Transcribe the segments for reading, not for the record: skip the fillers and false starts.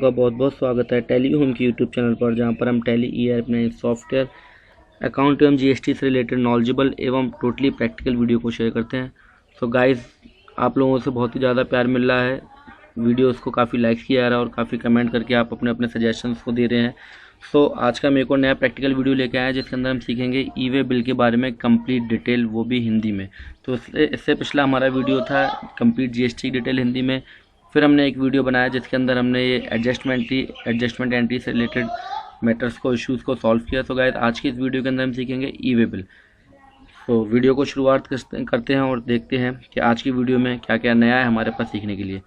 का बहुत बहुत स्वागत है टैली होम की यूट्यूब चैनल पर, जहां पर हम टैली ER9 सॉफ्टवेयर, अकाउंट एवं GST से रिलेटेड नॉलेजेबल एवं टोटली प्रैक्टिकल वीडियो को शेयर करते हैं। सो गाइस, आप लोगों से बहुत ही ज़्यादा प्यार मिल रहा है, वीडियोस को काफ़ी लाइक्स किया जा रहा है और काफ़ी कमेंट करके आप अपने अपने सजेशंस को दे रहे हैं। सो आज का मेरे को नया प्रैक्टिकल वीडियो लेके आया है, जिसके अंदर हम सीखेंगे ई-वे बिल के बारे में कंप्लीट डिटेल, वो भी हिंदी में। तो इससे पिछला हमारा वीडियो था कंप्लीट GST की डिटेल हिंदी में। फिर हमने एक वीडियो बनाया जिसके अंदर हमने ये एडजस्टमेंट एंट्री से रिलेटेड मैटर्स को, इश्यूज़ को सॉल्व किया। तो गाइस, आज की इस वीडियो के अंदर हम सीखेंगे ई-वे बिल। तो वीडियो को शुरुआत करते हैं और देखते हैं कि आज की वीडियो में क्या क्या नया है हमारे पास सीखने के लिए।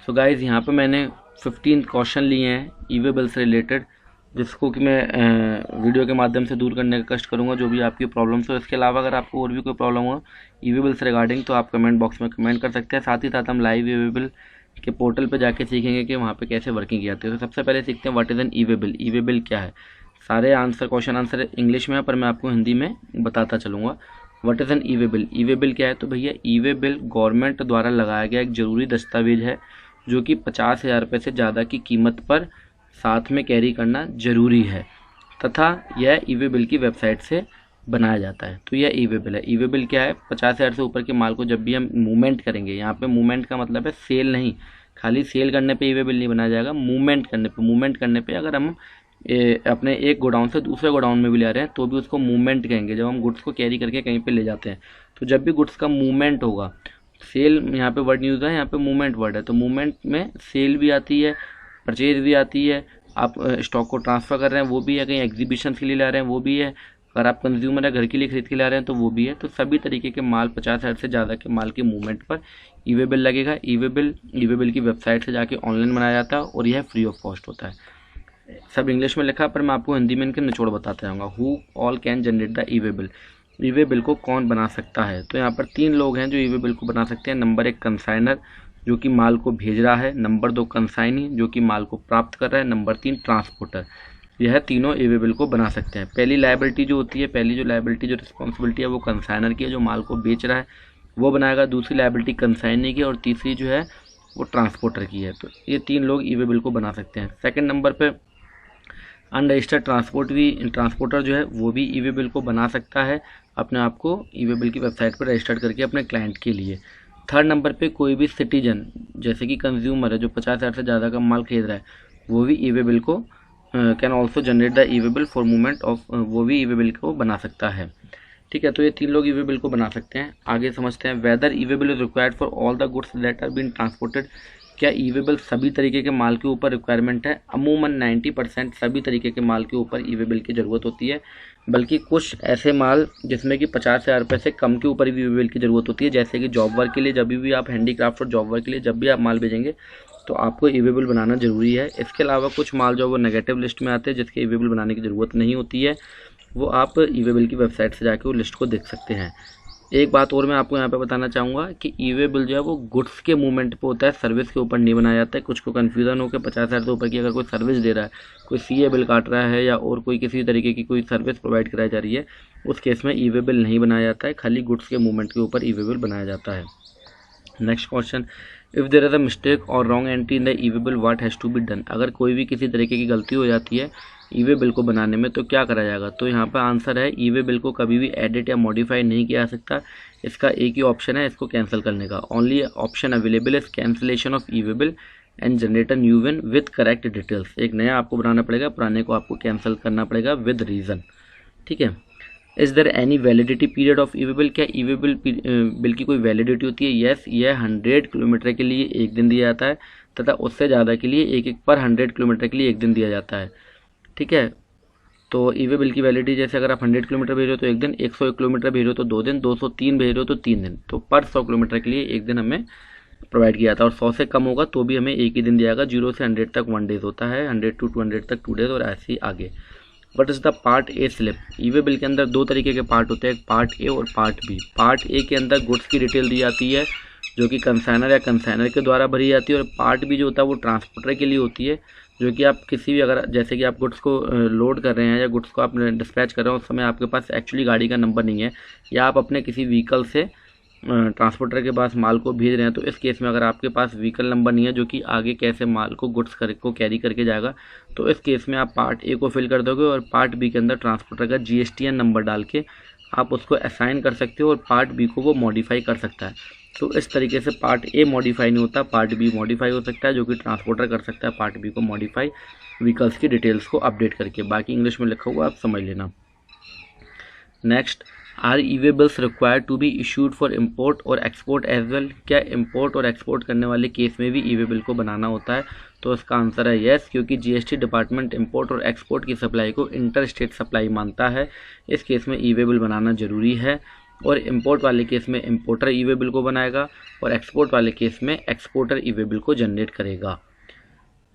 सो गाइस, यहाँ पे मैंने 15 क्वेश्चन लिए हैं ई-वे बिल से रिलेटेड, जिसको कि मैं वीडियो के माध्यम से दूर करने का कष्ट करूँगा, जो भी आपकी प्रॉब्लम्स हो। इसके अलावा अगर आपको और भी कोई प्रॉब्लम हो ई-वे बिल से रिगार्डिंग, तो आप कमेंट बॉक्स में कमेंट कर सकते हैं। साथ ही साथ हम लाइव ई-वे बिल के पोर्टल पे जाके सीखेंगे कि वहाँ पे कैसे वर्किंग की जाती है। तो सबसे पहले सीखते हैं what is an e-way bill. E-way bill क्या है? सारे क्वेश्चन आंसर इंग्लिश में है, पर मैं आपको हिंदी में बताता चलूँगा। What is an e-way bill? E-way bill क्या है? तो भैया, ई-वे बिल गवर्नमेंट द्वारा लगाया गया एक ज़रूरी दस्तावेज है, जो कि 50,000 रुपये से ज़्यादा की कीमत पर साथ में कैरी करना जरूरी है, तथा यह ई-वे बिल की वेबसाइट से बनाया जाता है। तो यह ई-वे बिल है। ई-वे बिल क्या है? 50,000 से ऊपर के माल को जब भी हम मूवमेंट करेंगे, यहाँ पे मूवमेंट का मतलब है सेल नहीं, खाली सेल करने पे ई-वे बिल नहीं बनाया जाएगा। मूवमेंट करने पे अगर हम अपने एक गोडाउन से दूसरे गोडाउन में भी ले रहे हैं तो भी उसको मूवमेंट कहेंगे। जब हम गुड्स को कैरी करके कहीं पे ले जाते हैं, तो जब भी गुड्स का मूवमेंट होगा, सेल यहाँ पे वर्ड नहीं यूज है, यहाँ पे मूवमेंट वर्ड है, तो मूवमेंट में सेल भी आती है, परचेज भी आती है, आप स्टॉक को ट्रांसफ़र कर रहे हैं वो भी है, कहीं एग्जीबिशन के लिए ला रहे हैं वो भी है, अगर आप कंज्यूमर है घर के लिए खरीद के ला रहे हैं तो वो भी है। तो सभी तरीके के माल, 50,000 से ज़्यादा के माल के मूवमेंट पर ई-वे बिल लगेगा। ई-वे बिल की वेबसाइट से जाके ऑनलाइन बनाया जाता है और यह फ्री ऑफ कॉस्ट होता है। सब इंग्लिश में लिखा है, पर मैं आपको हिंदी में इनके निचोड़ बताते रहूँगा। Who all can generate the e-way bill? E-way bill को कौन बना सकता है? तो यहाँ पर 3 लोग हैं जो ई-वे बिल को बना सकते हैं। नंबर 1 कंसाइनर, जो कि माल को भेज रहा है। नंबर 2 कंसाइनी, जो कि माल को प्राप्त कर रहा है। Number 3 transporter. यह तीनों ई-वे बिल को बना सकते हैं। पहली लायबिलिटी जो होती है, जो रिस्पॉन्सिबिलिटी है, वो कंसाइनर की है, जो माल को बेच रहा है, वो बनाएगा। दूसरी लायबिलिटी कंसाइनी की, और तीसरी जो है वो ट्रांसपोर्टर की है। तो ये 3 लोग ई-वे बिल को बना सकते हैं। सेकेंड नंबर पर अनरजिस्टर्ड ट्रांसपोर्टर जो है वो भी ई-वे बिल को बना सकता है, अपने आप को ई-वे बिल की वेबसाइट पर रजिस्टर्ड करके अपने क्लाइंट के लिए। थर्ड नंबर पे कोई भी सिटीजन, जैसे कि कंज्यूमर है, जो 50,000 से ज़्यादा का माल खरीद रहा है, वो भी ई-वे बिल को can also generate the e-way bill for movement of, वो भी ई-वे बिल को बना सकता है। ठीक है, तो ये 3 लोग ई-वे बिल को बना सकते हैं। आगे समझते हैं, whether e-way bill is required for all the goods that are being transported. क्या ई-वे बिल सभी तरीके के माल के ऊपर रिक्वायरमेंट है? अमूमन 90% सभी तरीके के माल के ऊपर ई-वे बिल की ज़रूरत होती है, बल्कि कुछ ऐसे माल जिसमें कि 50,000 रुपये से कम के ऊपर भी ई-वे बिल की ज़रूरत होती है, जैसे कि जॉब वर्क के लिए। जब भी आप हैंडीक्राफ्ट और जॉब वर्क के लिए जब भी आप माल भेजेंगे तो आपको ई-वे बिल बनाना ज़रूरी है। इसके अलावा कुछ माल जो वो नेगेटिव लिस्ट में आते हैं, जिसके ई-वे बिल बनाने की ज़रूरत नहीं होती है, वो आप ई-वे बिल की वेबसाइट से जाके वो लिस्ट को देख सकते हैं। एक बात और मैं आपको यहाँ पे बताना चाहूँगा कि ई-वे बिल जो है वो गुड्स के मूवमेंट पे होता है, सर्विस के ऊपर नहीं बनाया जाता है। कुछ को कन्फ्यूज़न हो कि 50,000 से ऊपर की अगर कोई सर्विस दे रहा है, कोई सीए बिल काट रहा है, या और कोई किसी तरीके की कोई सर्विस प्रोवाइड कराई जा रही है, उस केस में ई-वे बिल नहीं बनाया जाता है, खाली गुड्स के मूवमेंट के ऊपर ई-वे बिल बनाया जाता है। Next question, if there is a mistake और wrong entry in the e-way bill, what has to be done? अगर कोई भी किसी तरीके की गलती हो जाती है ई-वे बिल को बनाने में, तो क्या करा जाएगा? तो यहाँ पर आंसर है, ई-वे बिल को कभी भी एडिट या मॉडिफाई नहीं किया जा सकता। इसका एक ही ऑप्शन है इसको कैंसिल करने का। Only option available is cancellation of e-way bill and generate a new one with correct details. एक नया आपको बनाना पड़ेगा, पुराने को आपको कैंसिल करना पड़ेगा विद रीज़न। ठीक है। Is there any validity period of e-way bill? क्या ई-वे बिल की कोई वैलिडिटी होती है? यस, यह 100 किलोमीटर के लिए 1 दिन दिया जाता है, तथा उससे ज़्यादा के लिए एक पर 100 किलोमीटर के लिए 1 दिन दिया जाता है। ठीक है, तो ई-वे बिल की वैलिडिटी, जैसे अगर आप 100 किलोमीटर भेज रहे हो तो 1 दिन, 101 किलोमीटर भेज रहे हो तो 2 दिन, 203 भेज रहे हो तो 3 दिन। तो पर 100 किलोमीटर के लिए 1 दिन हमें प्रोवाइड किया था, और 100 से कम होगा तो भी हमें एक ही दिन दिया जाएगा। 0 से 100 तक 1 डेज होता है, 100 to 200 तक 2 डेज, और ऐसे ही आगे। What is the part A slip? E-way bill के अंदर 2 तरीके के पार्ट होते हैं, एक पार्ट ए और पार्ट बी। पार्ट ए के अंदर गुड्स की डिटेल दी जाती है, जो कि कंसाइनर या कंसाइनर के द्वारा भरी जाती है, और पार्ट बी जो होता है वो ट्रांसपोर्टर के लिए होती है, जो कि आप किसी भी, अगर जैसे कि आप गुड्स को लोड कर रहे हैं या गुड्स को आप डिस्पैच कर रहे हो, उस समय आपके पास एक्चुअली गाड़ी का नंबर नहीं है, या आप अपने किसी व्हीकल से ट्रांसपोर्टर के पास माल को भेज रहे हैं, तो इस केस में अगर आपके पास व्हीकल नंबर नहीं है जो कि आगे कैसे माल को गुड्स को कैरी करके जाएगा, तो इस केस में आप पार्ट ए को फिल कर दोगे और पार्ट बी के अंदर ट्रांसपोर्टर का GSTN नंबर डाल के आप उसको असाइन कर सकते हो और पार्ट बी को वो मॉडिफाई कर सकता है। तो इस तरीके से पार्ट ए मॉडिफाई नहीं होता, पार्ट बी मॉडिफाई हो सकता है, जो कि ट्रांसपोर्टर कर सकता है पार्ट बी को मॉडिफाई व्हीकल्स की डिटेल्स को अपडेट करके। बाकी इंग्लिश में लिखा हुआ आप समझ लेना। Next, are e-way bills required to be issued for import और एक्सपोर्ट एज वेल? क्या इम्पोर्ट और एक्सपोर्ट करने वाले केस में भी ई-वे बिल को बनाना होता है? तो इसका आंसर है येस, क्योंकि GST डिपार्टमेंट इम्पोर्ट और एक्सपोर्ट की सप्लाई को इंटर स्टेट सप्लाई मानता है। इस केस में ई-वे बिल बनाना जरूरी है, और इम्पोर्ट वाले केस में इम्पोर्टर ई-वे बिल को बनाएगा और एक्सपोर्ट वाले केस में एक्सपोर्टर ई-वे बिल को जनरेट करेगा।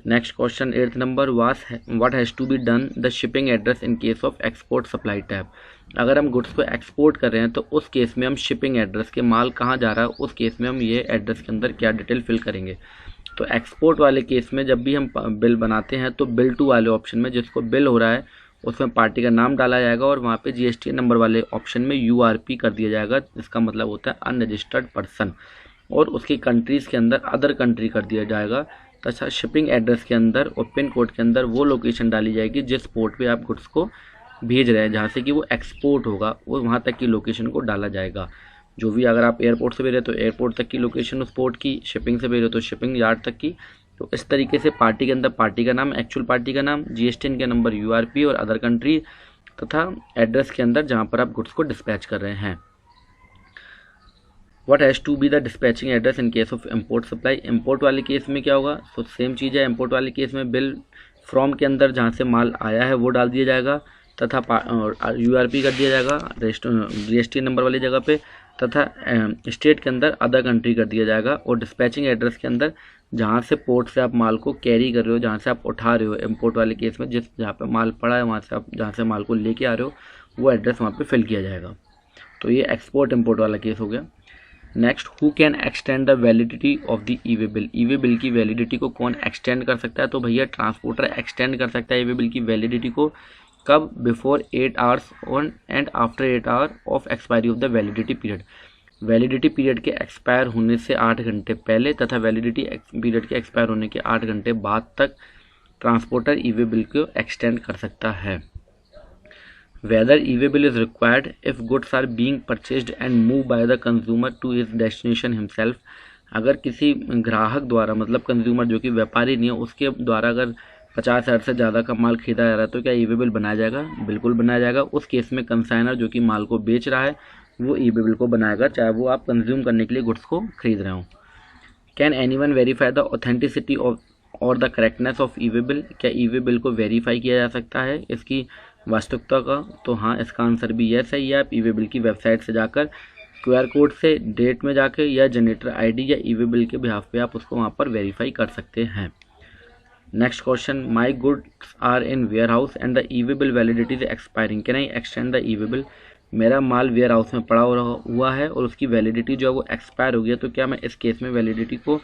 Next question 8th number, what has to be done the shipping address in case of export supply tab? अगर हम गुड्स को एक्सपोर्ट कर रहे हैं तो उस केस में हम शिपिंग एड्रेस के माल कहाँ जा रहा है, उस केस में हम ये एड्रेस के अंदर क्या डिटेल फिल करेंगे। तो एक्सपोर्ट वाले केस में जब भी हम बिल बनाते हैं तो बिल टू वाले ऑप्शन में जिसको बिल हो रहा है उसमें पार्टी का नाम डाला जाएगा और वहाँ पे GSTN नंबर वाले ऑप्शन में URP कर दिया जाएगा, जिसका मतलब होता है अनरजिस्टर्ड पर्सन, और उसकी कंट्रीज़ के अंदर अदर कंट्री कर दिया जाएगा। तथा शिपिंग एड्रेस के अंदर और पिन कोड के अंदर वो लोकेशन डाली जाएगी जिस पोर्ट पे आप गुड्स को भेज रहे हैं, जहाँ से कि वो एक्सपोर्ट होगा वो वहाँ तक की लोकेशन को डाला जाएगा। जो भी, अगर आप एयरपोर्ट से भेज रहे हैं तो एयरपोर्ट तक की लोकेशन उस पोर्ट की, शिपिंग से भेज रहे हो तो शिपिंग यार्ड तक की। तो इस तरीके से पार्टी के अंदर पार्टी का नाम, एक्चुअल पार्टी का नाम, GSTN के नंबर, URP और अदर कंट्री, तथा एड्रेस के अंदर जहाँ पर आप गुड्स को डिस्पैच कर रहे हैं। What has to be the dispatching address in case of import supply? Import वाले केस में क्या होगा? तो सेम चीज़ है, इम्पोर्ट वाले केस में बिल फ्रॉम के अंदर जहाँ से माल आया है वो डाल दिया जाएगा, तथा URP कर दिया जाएगा GST नंबर वाली जगह पे, तथा स्टेट के अंदर अदर कंट्री कर दिया जाएगा, और डिस्पैचिंग एड्रेस के अंदर जहाँ से पोर्ट से आप माल को कैरी कर रहे हो, जहाँ से आप उठा रहे हो, इम्पोर्ट वाले केस में जहाँ पे माल पड़ा है वहाँ से आप जहाँ से माल को लेके आ रहे हो वो एड्रेस वहाँ पे फिल किया जाएगा। तो ये एक्सपोर्ट इम्पोर्ट वाला केस हो गया। Next, who can extend the validity of the e-way bill? E-way bill की वैलिडिटी को कौन एक्सटेंड कर सकता है? तो भैया ट्रांसपोर्टर एक्सटेंड कर सकता है ई-वे बिल की वैलिडिटी को। कब? Before 8 hours on and after 8 hour of expiry of the validity period. Validity period के एक्सपायर होने से 8 घंटे पहले तथा वैलिडिटी पीरियड के एक्सपायर होने के 8 घंटे बाद तक ट्रांसपोर्टर ई-वे बिल को एक्सटेंड कर सकता है। Whether e-way bill is required if goods are being purchased and moved by the consumer to his destination himself? अगर किसी ग्राहक द्वारा, मतलब कंज्यूमर जो कि व्यापारी नहीं है, उसके द्वारा अगर 50,000 से ज़्यादा का माल खरीदा जा रहा है तो क्या ई-वे बिल बनाया जाएगा? बिल्कुल बनाया जाएगा। उस केस में कंसाइनर जो कि माल को बेच रहा है वो ई-वे बिल को बनाएगा, चाहे वो आप कंज्यूम करने के लिए गुड्स को खरीद रहे हो। Can anyone verify the authenticity of और the correctness of e-way bill? क्या ई-वे बिल को वेरीफाई किया जा सकता है इसकी वास्तविकता का? तो हाँ, इसका आंसर भी यस है। ये आप ई-वे बिल की वेबसाइट से जाकर QR कोड से डेट में जाकर या जनरेटर ID या ई-वे बिल के बिहाफ पे आप उसको वहाँ पर वेरीफाई कर सकते हैं। Next question, my goods are in warehouse and the e-way bill validity is expiring, can I extend the e-way bill? मेरा माल वेयर हाउस में पड़ा हुआ है और उसकी वैलिडिटी जो है वो एक्सपायर हो गया, तो क्या मैं इस केस में वैलिडिटी को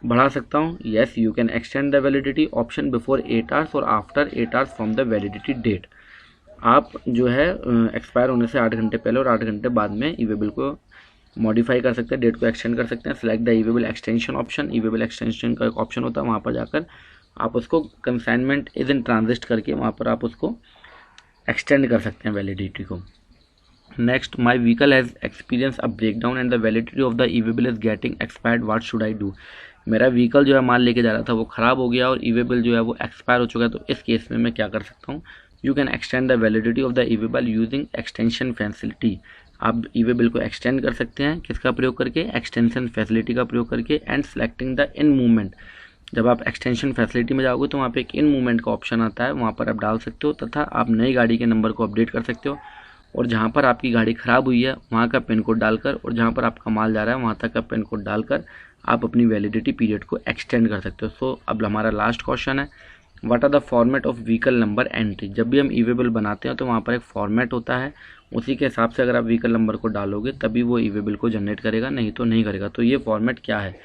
बढ़ा सकता हूँ? Yes, you can extend the validity option before 8 hours और after 8 hours from the validity date. आप जो है एक्सपायर होने से 8 घंटे पहले और 8 घंटे बाद में ई-वे बिल को मॉडिफाई कर सकते हैं, डेट को एक्सटेंड कर सकते हैं। Select the e-way bill extension option, e-way bill extension का एक ऑप्शन होता है, वहाँ पर जाकर आप उसको कंसाइनमेंट इज इन ट्रांजिट करके वहाँ पर आप उसको एक्सटेंड कर सकते हैं वैलिडिटी को। Next, my vehicle has experience a break down and the validity of the e-way bill is getting expired, what should I do? मेरा व्हीकल जो है माल लेके जा रहा था वो ख़राब हो गया और ई-वे बिल जो है वो एक्सपायर हो चुका है, तो इस केस में मैं क्या कर सकता हूँ? You can extend the validity of the e-way bill using extension facility. आप ई-वे बिल को एक्सटेंड कर सकते हैं, किसका प्रयोग करके? एक्सटेंशन फैसिलिटी का प्रयोग करके। And selecting the in movement, जब आप एक्सटेंशन फैसिलिटी में जाओगे तो वहाँ पे एक इन मूवमेंट का ऑप्शन आता है, वहाँ पर आप डाल सकते हो, तथा आप नई गाड़ी के नंबर को अपडेट कर सकते हो, और जहाँ पर आपकी गाड़ी ख़राब हुई है वहाँ का पिन कोड डालकर, और जहाँ पर आपका माल जा रहा है वहाँ तक का पिन कोड डालकर आप अपनी वैलिडिटी पीरियड को एक्सटेंड कर सकते हो। सो अब हमारा लास्ट क्वेश्चन है, what are the format of vehicle number entry? जब भी हम ई-वे बिल बनाते हैं तो वहाँ पर एक फॉर्मेट होता है, उसी के हिसाब से अगर आप व्हीकल नंबर को डालोगे तभी वो ई-वे बिल को जनरेट करेगा, नहीं तो नहीं करेगा। तो ये फॉर्मेट क्या है?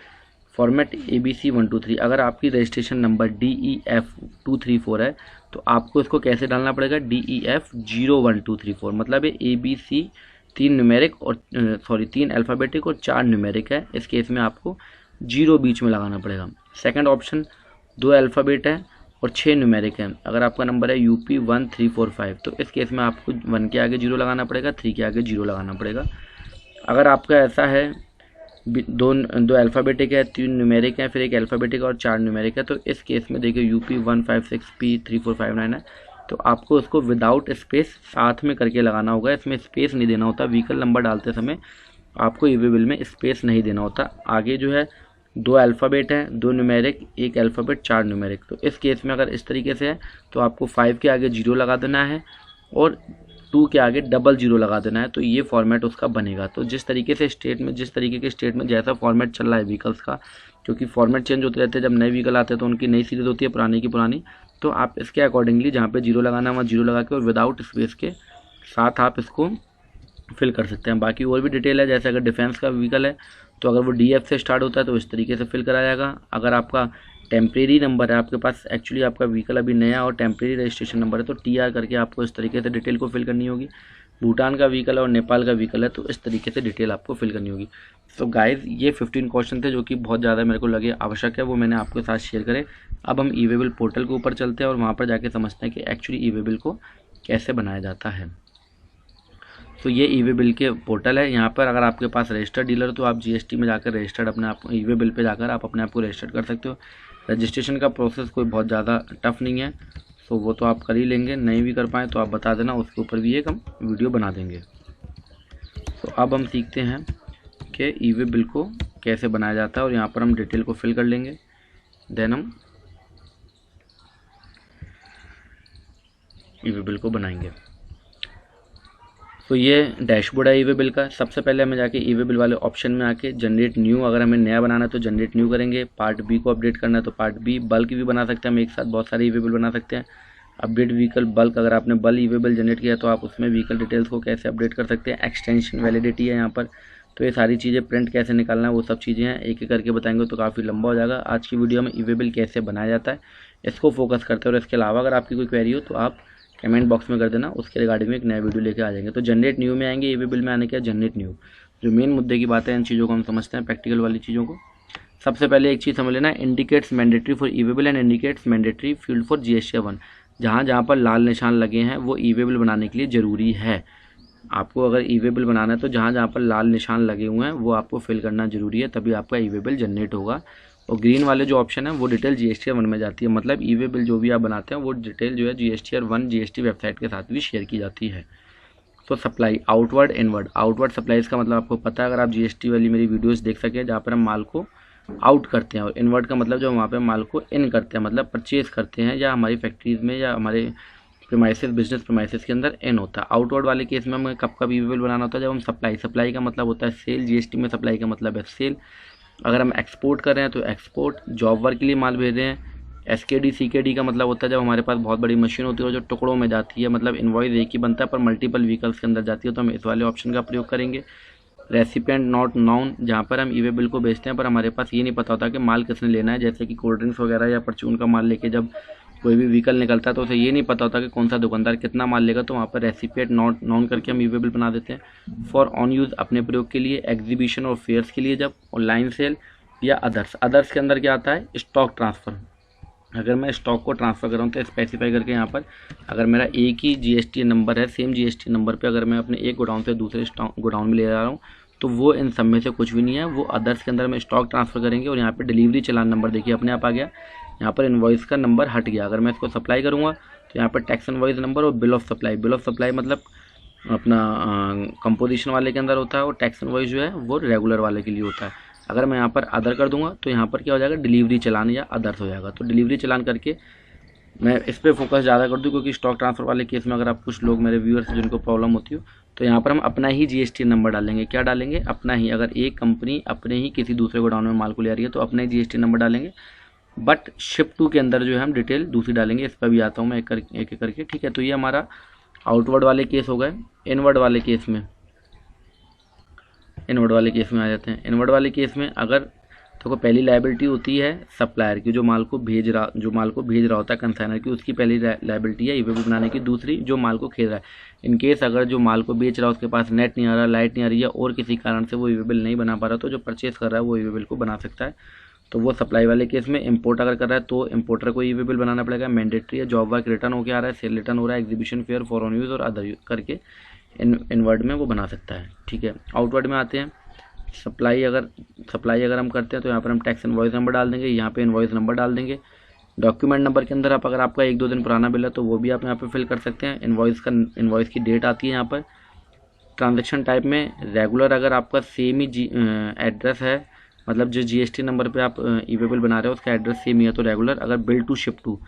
Format ABC 123। अगर आपकी रजिस्ट्रेशन नंबर DEF 234 है तो आपको इसको कैसे डालना पड़ेगा? DEF 01234, मतलब ये ABC 3 न्यूमेरिक और 3 अल्फ़ाबेटिक और 4 न्यूमेरिक है, इस केस में आपको 0 बीच में लगाना पड़ेगा। सेकंड ऑप्शन 2 अल्फ़ाबेट है और 6 न्यूमेरिक है। अगर आपका नंबर है UP 1345 तो इस केस में आपको 1 के आगे 0 लगाना पड़ेगा, 3 के आगे 0 लगाना पड़ेगा। अगर आपका ऐसा है दो अल्फ़ाबेटिक है, 3 न्यूमेरिक है, फिर एक अल्फ़ाबेटिक और 4 न्यूमेरिक है, तो इस केस में देखिए UP 156P 3459 है, तो आपको उसको विदाउट स्पेस साथ में करके लगाना होगा। इसमें स्पेस नहीं देना होता, व्हीकल नंबर डालते समय आपको ईवी बिल में स्पेस नहीं देना होता। आगे जो है 2 अल्फ़ाबेट है, 2 न्यूमेरिक, 1 अल्फ़ाबेट, 4 न्यूमेरिक, तो इस केस में अगर इस तरीके से है तो आपको 5 के आगे 0 लगा देना है और 2 के आगे डबल 0 लगा देना है, तो ये फॉर्मेट उसका बनेगा। तो जिस तरीके से जिस तरीके के स्टेट में जैसा फॉर्मेट चल रहा है व्हीकल्स का, क्योंकि फॉर्मेट चेंज होते रहते हैं, जब नए व्हीकल आते हैं तो उनकी नई सीरीज होती है, पुरानी की पुरानी, तो आप इसके अकॉर्डिंगली जहाँ पे 0 लगाना है वहाँ 0 लगा के और विदाउट स्पेस के साथ आप इसको फिल कर सकते हैं। बाकी और भी डिटेल है, जैसे अगर डिफेंस का व्हीकल है तो अगर वो DF से स्टार्ट होता है तो इस तरीके से फिल कराया जाएगा। अगर आपका टेम्प्रेरी नंबर है, आपके पास एक्चुअली आपका व्हीकल अभी नया और टेम्प्रेरी रजिस्ट्रेशन नंबर है, तो TR करके आपको इस तरीके से डिटेल को फिल करनी होगी। भूटान का व्हीकल है और नेपाल का व्हीकल है तो इस तरीके से डिटेल आपको फिल करनी होगी। तो गाइज ये 15 क्वेश्चन थे जो कि बहुत ज़्यादा मेरे को लगे आवश्यक है, वो मैंने आपके साथ शेयर करे। अब हम ई वे बिल पोर्टल के ऊपर चलते हैं और वहाँ पर जाके समझते हैं कि एक्चुअली ई वे बिल को कैसे बनाया जाता है। तो ये ई वे बिल के पोर्टल है। यहाँ पर अगर आपके पास रजिस्टर्ड डीलर हो तो आप GST में जाकर रजिस्टर्ड अपने आप ई वे बिल पे जाकर आप अपने आप को रजिस्टर्ड कर सकते हो। रजिस्ट्रेशन का प्रोसेस कोई बहुत ज़्यादा टफ नहीं है, तो वो तो आप कर ही लेंगे। नहीं भी कर पाएँ तो आप बता देना, उसके ऊपर भी एक हम वीडियो बना देंगे। तो अब हम सीखते हैं कि ई वे बिल को कैसे बनाया जाता है और यहाँ पर हम डिटेल को फिल कर लेंगे, देन हम ई वे बिल को बनाएंगे। तो ये डैशबोर्ड है ई वे बिल का। सबसे पहले हमें जाके ई वे बिल वाले ऑप्शन में आके जनरेट न्यू, अगर हमें नया बनाना है तो जनरेट न्यू करेंगे। पार्ट बी को अपडेट करना है तो पार्ट बी, बल्क भी बना सकते हैं, हम एक साथ बहुत सारे ई वे बिल बना सकते हैं। अपडेट व्हीकल बल्क, अगर आपने बल्क ई वे बिल जनरेट किया तो आप उसमें व्हीकल डिटेल्स को कैसे अपडेट कर सकते हैं। एक्सटेंशन वैलिडिटी है यहाँ पर, तो ये सारी चीज़ें प्रिंट कैसे निकालना है वो सब चीज़ें हैं, एक एक करके बताएंगे तो काफ़ी लंबा हो जाएगा। आज की वीडियो में ई वे बिल कैसे बनाया जाता है इसको फोकस करते हैं, और इसके अलावा अगर आपकी कोई क्वेरी हो तो आप कमेंट बॉक्स में कर देना, उसके रिगार्डिंग में एक नया वीडियो लेके आ जाएंगे। तो जनरेट न्यू में आएंगे, ई वे बिल में आने के जनरेट न्यू, जो मेन मुद्दे की बात है, इन चीज़ों को हम समझते हैं, प्रैक्टिकल वाली चीज़ों को। सबसे पहले एक चीज़ समझ लेना, indicates mandatory for E way bill and indicates mandatory field for GST 1। जहाँ जहाँ पर लाल निशान लगे हैं वो ई वे बिल बनाने के लिए ज़रूरी है। आपको अगर ई वे बिल बनाना है तो जहाँ जहाँ पर लाल निशान लगे हुए हैं वो आपको फिल करना जरूरी है, तभी आपका ई वे बिल जनरेट होगा। और ग्रीन वाले जो ऑप्शन है वो डिटेल GST 1 में जाती है, मतलब ई वे बिल जो भी आप बनाते हैं वो डिटेल जो है GST 1 GST वेबसाइट के साथ भी शेयर की जाती है। तो supply outward inward, outward supplies का मतलब आपको पता है, अगर आप GST वाली मेरी वीडियोस देख सकें जहाँ पर हम माल को आउट करते हैं, और इनवर्ड का मतलब जो वहाँ पे माल को इन करते हैं, मतलब परचेज करते हैं, या हमारी फैक्ट्रीज में या हमारे प्रीमाइसेस, बिजनेस प्रीमाइसेस के अंदर इन होता है। आउटवर्ड वाले केस में हमें कब कब ई वे बिल बनाना होता है, जब हम सप्लाई का मतलब होता है सेल, GST में सप्लाई का मतलब है सेल। अगर हम एक्सपोर्ट कर रहे हैं तो एक्सपोर्ट, जॉब वर्क के लिए माल भेज रहे हैं, SKD CKD का मतलब होता है जब हमारे पास बहुत बड़ी मशीन होती है और जो टुकड़ों में जाती है, मतलब इनवॉइस एक ही बनता है पर मल्टीपल व्हीकल्स के अंदर जाती है, तो हम इस वाले ऑप्शन का प्रयोग करेंगे। रेसिपिएंट नॉट नाउन, जहाँ पर हम ई वे बिल को बेचते हैं पर हमारे पास ये नहीं पता होता कि माल किसने लेना है, जैसे कि कोल्ड ड्रिंक्स वगैरह या परचून का माल लेके जब कोई भी व्हीकल निकलता है तो उसे ये नहीं पता होता कि कौन सा दुकानदार कितना माल लेगा, तो वहाँ पर रेसिपिएंट नॉट नाउन करके हम ई वे बिल बना देते हैं। फॉर ऑन यूज़, अपने प्रयोग के लिए, एग्जीबिशन और फेयर्स के लिए, जब ऑनलाइन सेल या अदर्स। अदर्स के अंदर क्या आता है, स्टॉक ट्रांसफ़र। अगर मैं स्टॉक को ट्रांसफ़र कर रहा हूँ तो स्पेसिफाई करके यहाँ पर अगर मेरा एक ही GST नंबर है, सेम GST नंबर पे अगर मैं अपने एक गोडाउन से दूसरे गोडाउन में ले जा रहा हूँ तो वो इन सब में से कुछ भी नहीं है, वो अदर्स के अंदर में स्टॉक ट्रांसफ़र करेंगे। और यहाँ पे डिलीवरी चलान नंबर देखिए अपने आप आ गया, यहाँ पर इनवॉइस का नंबर हट गया। अगर मैं इसको सप्लाई करूँगा तो यहाँ पर टैक्स इनवॉइस नंबर और bill of supply, bill of supply मतलब अपना कंपोजिशन वाले के अंदर होता है, और टैक्स इनवॉइस जो है वो रेगुलर वाले के लिए होता है। अगर मैं यहाँ पर अदर कर दूंगा तो यहाँ पर क्या हो जाएगा, डिलीवरी चलान या अदर्स हो जाएगा। तो डिलीवरी चलान करके मैं इस पर फोकस ज़्यादा कर दूँ, क्योंकि स्टॉक ट्रांसफ़र वाले केस में अगर आप कुछ लोग मेरे व्यूअर्स जिनको प्रॉब्लम होती हो तो यहाँ पर हम अपना ही GST नंबर डालेंगे। क्या डालेंगे, अपना ही। अगर एक कंपनी अपने ही किसी दूसरे गोडाउन में माल को ले आ रही है तो अपना ही GST नंबर डालेंगे, बट शिप टू के अंदर जो है हम डिटेल दूसरी डालेंगे। इस पर भी आता हूँ मैं एक एक करके, ठीक है। तो ये हमारा आउटवर्ड वाले केस हो गए। इनवर्ड वाले केस में आ जाते हैं। इनवर्ड वाले केस में अगर तो पहली लायबिलिटी होती है सप्लायर की, जो माल को भेज रहा होता है कंसाइनर की, उसकी पहली लायबिलिटी है ईवेबल बनाने की। दूसरी जो माल को खरीद रहा है, इनकेस अगर जो माल को बेच रहा है उसके पास नेट नहीं आ रहा, लाइट नहीं आ रही है और किसी कारण से वो ईवेबल नहीं बना पा रहा, तो जो परचेस कर रहा है वो ईवेबल को बना सकता है। तो वो सप्लाई वाले केस में इंपोर्ट अगर कर रहा है तो इंपोर्टर को ईवेबल बनाना पड़ेगा, मैंडेटरी है। जॉब वर्क रिटर्न होकर आ रहा है, सेल रिटर्न हो रहा है, एग्जीबिशन फेयर, फॉरेन यूज़ और अदर करके इनवर्ड में वो बना सकता है। ठीक है, आउटवर्ड में आते हैं। सप्लाई अगर हम करते हैं तो यहाँ पर हम टैक्स इनवॉइस नंबर डाल देंगे, यहाँ पे इनवॉइस नंबर डाल देंगे। डॉक्यूमेंट नंबर के अंदर अगर आपका 1-2 दिन पुराना बिल है तो वो भी आप यहाँ पे फिल कर सकते हैं। इनवॉइस की डेट आती है यहाँ पर। ट्रांजेक्शन टाइप में रेगुलर, अगर आपका सेम ही एड्रेस है, मतलब जो जीएसटी नंबर पे आप ईवेबल बना रहे हो उसका एड्रेस सेम ही है तो रेगुलर। अगर बिल टू शिप टू,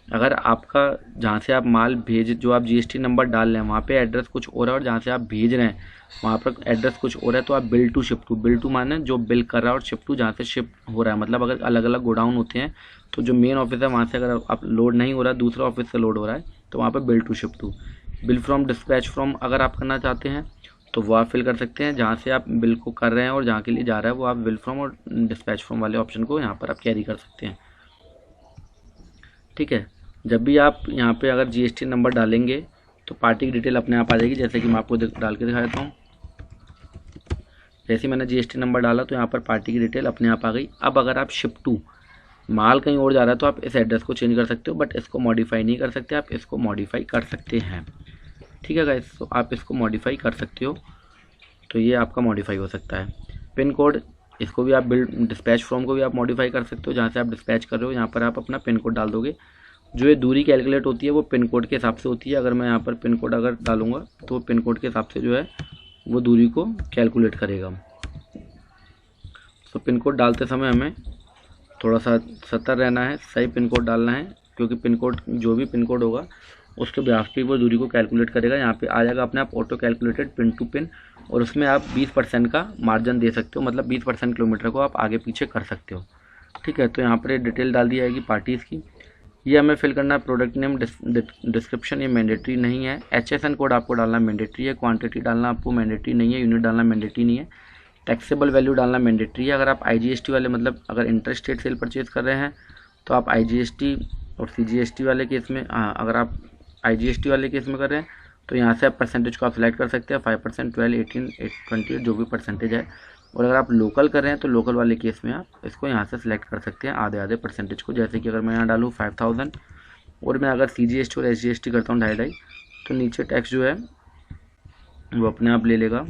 अगर आपका जहाँ से आप माल जो आप जीएसटी नंबर डाल रहे हैं वहाँ पे एड्रेस कुछ और है और जहाँ से आप भेज रहे हैं वहाँ पर एड्रेस कुछ और है तो आप bill to ship to. Bill to माने जो बिल कर रहा है और शिप टू जहाँ से शिप हो रहा है, मतलब अगर अलग अलग गोडाउन होते हैं तो जो मेन ऑफिस है वहाँ से अगर आप लोड नहीं हो रहा है, दूसरा ऑफिस से लोड हो रहा है तो वहाँ पर bill to ship to. Bill from dispatch from अगर आप करना चाहते हैं तो वो आप फिल कर सकते हैं, जहाँ से आप बिल को कर रहे हैं और जहाँ के लिए जा रहा है वो आप बिल फ्रॉम और डिस्पैच फ्रॉम वाले ऑप्शन को यहाँ पर आप कैरी कर सकते हैं। ठीक है, जब भी आप यहाँ पे अगर जीएसटी नंबर डालेंगे तो पार्टी की डिटेल अपने आप आ जाएगी, जैसे कि मैं आपको डाल के दिखा देता हूँ। जैसे मैंने जीएसटी नंबर डाला तो यहाँ पर पार्टी की डिटेल अपने आप आ गई। अब अगर आप शिप टू माल कहीं और जा रहा है तो आप इस एड्रेस को चेंज कर सकते हो, बट इसको मॉडिफाई नहीं कर सकते, आप इसको मॉडिफाई कर सकते हैं। ठीक है गाइस, तो आप इसको मॉडिफाई कर सकते हो, तो ये आपका मॉडिफाई हो सकता है। पिन कोड, इसको भी आप बिल डिस्पैच फ्रॉम को भी आप मॉडिफाई कर सकते हो, जहाँ से आप डिस्पैच कर रहे हो यहाँ पर आप अपना पिन कोड डाल दोगे। जो ये दूरी कैलकुलेट होती है वो पिन कोड के हिसाब से होती है। अगर मैं यहाँ पर पिन कोड अगर डालूंगा तो पिन कोड के हिसाब से जो है वो दूरी को कैलकुलेट करेगा। तो पिन कोड डालते समय हमें थोड़ा सा सतर्क रहना है, सही पिन कोड डालना है, क्योंकि पिन कोड जो भी पिन कोड होगा उसके बेस पे वो दूरी को कैलकुलेट करेगा। यहाँ पे आ जाएगा अपने आप auto calculated pin to pin, और उसमें आप 20% का मार्जिन दे सकते हो, मतलब 20% किलोमीटर को आप आगे पीछे कर सकते हो। ठीक है, तो यहाँ पर डिटेल डाल दी जाएगी पार्टीज़ की। ये हमें फिल करना है। प्रोडक्ट नेम, डिस्क्रिप्शन ये मैंडेटरी नहीं है। HSN कोड आपको डालना मैंडेटरी है। क्वांटिटी डालना आपको मैंडेटरी नहीं है। यूनिट डालना मैंडेटरी नहीं है। टैक्सेबल वैल्यू डालना मैंडेटरी है। अगर आप IGST वाले, मतलब अगर इंटर स्टेट सेल परचेज कर रहे हैं तो आप IGST और CGST वाले केस में, अगर आप IGST वाले केस में कर रहे हैं तो यहाँ से आप परसेंटेज को आप सिलेक्ट कर सकते हैं, 5%, 12, 18, 28 जो भी परसेंटेज है। और अगर आप लोकल कर रहे हैं तो लोकल वाले केस में आप इसको यहाँ से सिलेक्ट कर सकते हैं आधे परसेंटेज को। जैसे कि अगर मैं यहाँ डालूँ 5000 और मैं अगर CGST और SGST करता हूँ 2.5, तो नीचे टैक्स जो है वो अपने आप ले लेगा।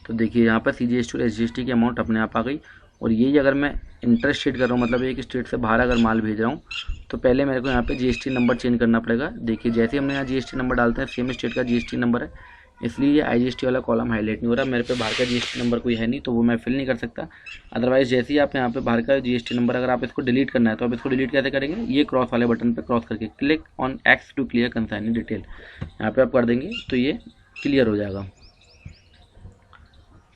तो देखिए यहाँ पर CGST और SGST की अमाउंट अपने आप आ गई। और यही अगर मैं इंटर स्टेट कर रहा हूँ, मतलब एक स्टेट से बाहर अगर माल भेज रहा हूँ तो पहले मेरे को यहाँ पे GST नंबर चेंज करना पड़ेगा। देखिए जैसे हमने यहाँ GST नंबर डालते हैं, सेम स्टेट का GST नंबर है, इसलिए ये IGST वाला कॉलम हाईलाइट नहीं हो रहा। मेरे पे बाहर का GST नंबर कोई है नहीं तो वो मैं फिल नहीं कर सकता। अदरवाइज जैसे ही आप यहाँ पे बाहर का GST नंबर, अगर आप इसको डिलीट करना है तो आप इसको डिलीट कैसे करेंगे, ये क्रॉस वाले बटन पर क्रॉस करके click on X to clear consigning detail, यहाँ पर आप कर देंगे तो ये क्लियर हो जाएगा।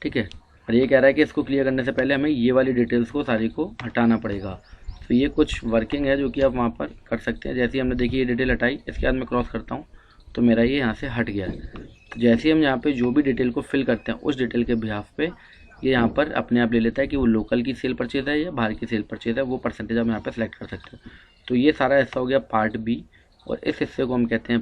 ठीक है, और ये कह रहा है कि इसको क्लियर करने से पहले हमें ये वाली डिटेल्स को सारी को हटाना पड़ेगा। तो ये कुछ वर्किंग है जो कि आप वहाँ पर कर सकते हैं। जैसे ही हमने देखिए ये डिटेल हटाई, इसके बाद मैं क्रॉस करता हूँ तो मेरा ये यहाँ से हट गया है। तो जैसे ही हम यहाँ पे जो भी डिटेल को फिल करते हैं उस डिटेल के बिहाफ पे ये यहाँ पर अपने आप ले लेता है कि वो लोकल की सेल परचेज है या बाहर की सेल परचेज है, वो परसेंटेज हम यहाँ पर सेलेक्ट कर सकते हैं। तो ये सारा हिस्सा हो गया पार्ट B, और इस हिस्से को हम कहते हैं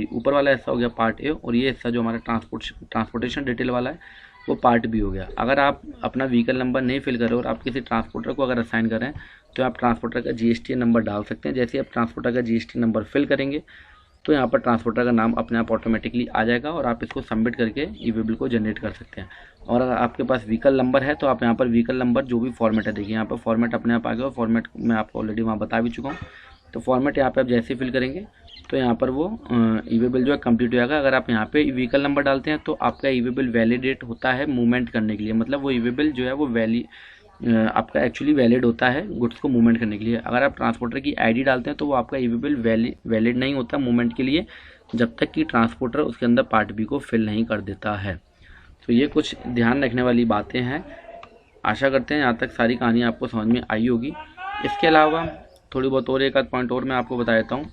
ऊपर वाला हिस्सा हो गया पार्ट A, और ये हिस्सा जो हमारा ट्रांसपोर्टेशन डिटेल वाला है वो पार्ट B हो गया। अगर आप अपना व्हीकल नंबर नहीं फिल करें और आप किसी ट्रांसपोर्टर को अगर असाइन करें तो आप ट्रांसपोर्टर का GST नंबर डाल सकते हैं। जैसे आप ट्रांसपोर्टर का GST नंबर फिल करेंगे तो यहाँ पर ट्रांसपोर्टर का नाम अपने आप ऑटोमेटिकली आ जाएगा और आप इसको सबमिट करके ईवेबल को जनरेट कर सकते हैं। और अगर आपके पास व्हीकल नंबर है तो आप यहाँ पर व्हीकल नंबर जो भी फॉर्मेट है, देखिए यहाँ पर फॉर्मेट अपने आप आ गया, और फॉर्मेट मैं आपको ऑलरेडी वहाँ बता भी चुका हूँ। तो फॉर्मेट यहाँ पे आप जैसे फिल करेंगे तो यहाँ पर वो ईवेबल जो है कंप्लीट हो जाएगा। अगर आप यहाँ पे व्हीकल नंबर डालते हैं तो आपका ईवेबल वैलिडेट होता है मूवमेंट करने के लिए, मतलब वो ईवेबल जो है वो आपका एक्चुअली वैलिड होता है गुड्स को मूवमेंट करने के लिए। अगर आप ट्रांसपोर्टर की ID डालते हैं तो वो आपका ईवेबल वैलिड नहीं होता मूवमेंट के लिए जब तक कि ट्रांसपोर्टर उसके अंदर पार्ट B को फिल नहीं कर देता है। तो ये कुछ ध्यान रखने वाली बातें हैं। आशा करते हैं यहाँ तक सारी कहानी आपको समझ में आई होगी। इसके अलावा थोड़ी बहुत और एक आध पॉइंट और मैं आपको बता देता हूँ,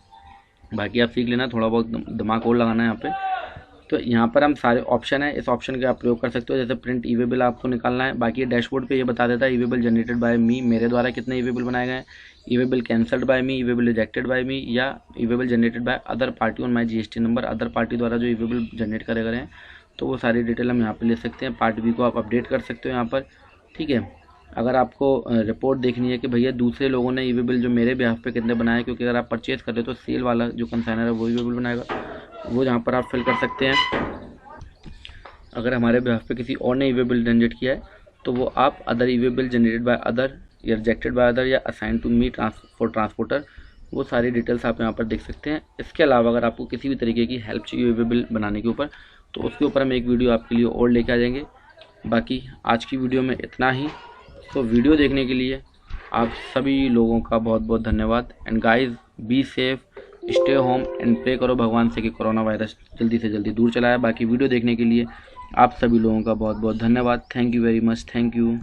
बाकी आप सीख लेना, थोड़ा बहुत दिमाग और लगाना है यहाँ पे। तो यहाँ पर हम सारे ऑप्शन है, इस ऑप्शन का आप प्रयोग कर सकते हो। जैसे प्रिंट ई वे बिल आपको निकालना है, बाकी डैशबोर्ड पे ये बता देता है e way bill generated by me, मेरे द्वारा कितने ई वे बिल बनाए गए हैं, e way bill cancelled by me, e way bill rejected by me, या e way bill generated by other party on my GST number. Other party द्वारा जो ई way bill generate करे गए हैं तो वो सारी डिटेल हम यहाँ पर ले सकते हैं। पार्ट बी को आप अपडेट कर सकते हो यहाँ पर, ठीक है। अगर आपको रिपोर्ट देखनी है कि भैया दूसरे लोगों ने ई वे बिल जो मेरे बिहाफ पे कितने बनाए, क्योंकि अगर आप परचेज कर रहे हो तो सेल वाला जो कंसाइनर है वो ई वे बिल बनाएगा, वो जहाँ पर आप फिल कर सकते हैं। अगर हमारे बिहाफ पे किसी और ने ई वे बिल जनरेट किया है तो वो आप other e way bill generated by other या रिजेक्टेड बाय अदर या assign to me for transporter, वो सारी डिटेल्स आप यहाँ पर देख सकते हैं। इसके अलावा अगर आपको किसी भी तरीके की हेल्प चाहिए ई वे बिल बनाने के ऊपर तो उसके ऊपर हम एक वीडियो आपके लिए और लेके आ जाएंगे। बाकी आज की वीडियो में इतना ही। तो वीडियो देखने के लिए आप सभी लोगों का बहुत बहुत धन्यवाद। And guys, be safe, stay home and pray करो भगवान से कि कोरोना वायरस जल्दी से जल्दी दूर चला है। बाकी वीडियो देखने के लिए आप सभी लोगों का बहुत बहुत धन्यवाद। Thank you very much. Thank you.